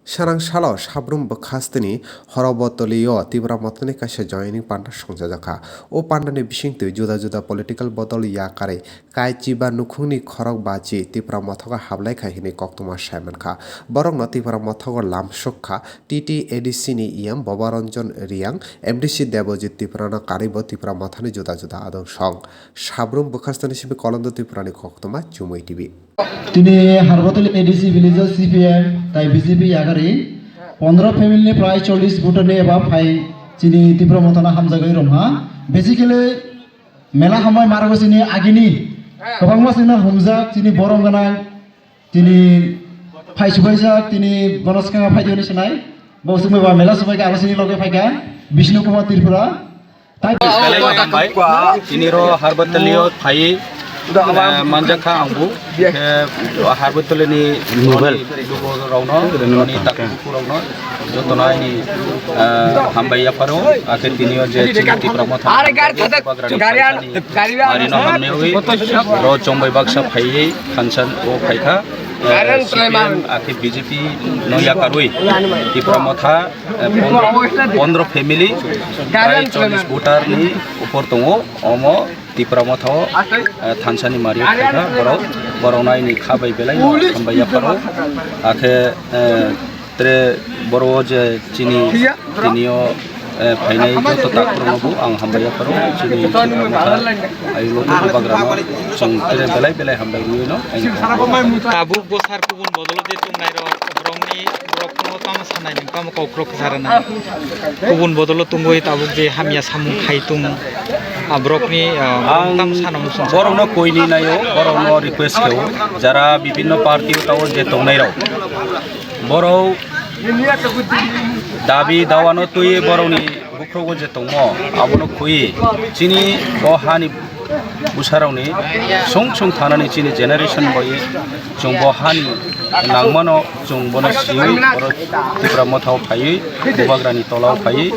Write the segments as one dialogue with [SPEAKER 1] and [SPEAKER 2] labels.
[SPEAKER 1] Sarang Shalo, Shabrum Bakastini, Horobotolio, Tipra Motha Kaisa joining Panda Songjaka, O Pandani Bishing to Juda political Bodal Yakarwi, Kai Chiba Nukuni Korok Baji, Tipra Motha Habkha Hini Koktuma Shamanka, Borong Tipra Motha Lam Shokha, TT Edisini Iam, Bobaranjon Riang, MDC Debojit Tiprana Karibo Tipra Mothani Juda Adon Song, Shabrum Bakastani Shibi Kolondo Tiprani Koktuma, Chumui TV.
[SPEAKER 2] তিনি হারবতলি ADC ভিলেজের CPM তাই BJP ইয়াকারি 15 family প্রায় 40 ভোটারনি এবা phi চিনি তীব্র মতনা হামজাগৈ রমহা basically মেলা সময় মারগসিনি আগিনি গোबां মাসিনা হুমজাক চিনি বরং গানা তিনি ফাইসুবাইজাক তিনি বনসকাঙ্গা ফাইদিনি সনাই বসুমবা মেলা সবাইকে আলোচনী লগে ফাইকা বিষ্ণু কুমার ত্রিপুরা তাই
[SPEAKER 3] তিনি র হারবতলিও phi Manjaka Ambu, Habkha Novel, Rauno, Noni Takurono, Jotonai, Hambaya Paro, Aketinio, Tipra Motha, Marino Hamewi, Rochombai Baksha Pai, Hansan O Paika, Aki BJP, no Yakarwi, Tipra Motha, Pondro family, Cholis Butarni, Oportongo, Omo. Tipra Motha, Tansani Mario, Boronai ni Kabai Belay, Hambaya Paro, Ake Tre Boroj, Chini, Tinio, Painai, Totaku, and Hambaya Paro, Chini, I look at Bagrama, some Belay Hambayu,
[SPEAKER 4] Tabu Bosar Kubun Bodal to Nairo, Bromni, Brokotam Sanai, Kamako Krokzarana, Kubun Bodolo Tumui, Tabu, Hamia Samu Haitum. Abrokni tam sanam
[SPEAKER 3] Borono koini nayo borono request keu jara bibinno party utao je tongnai rao boro dabi dawano tui boroni bukrogo je tongmo abono khui chini bohani busarawni song thanani chini generation boye jong bohani nangmano jong bono siwi boro Tipra Motha phai bobagrani tolao phai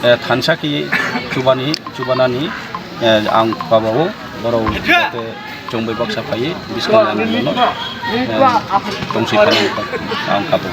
[SPEAKER 3] Tansaki Chubanani ang Pabao Boro Jombai Baksa Pai Biskan Tongsi Ang Kapo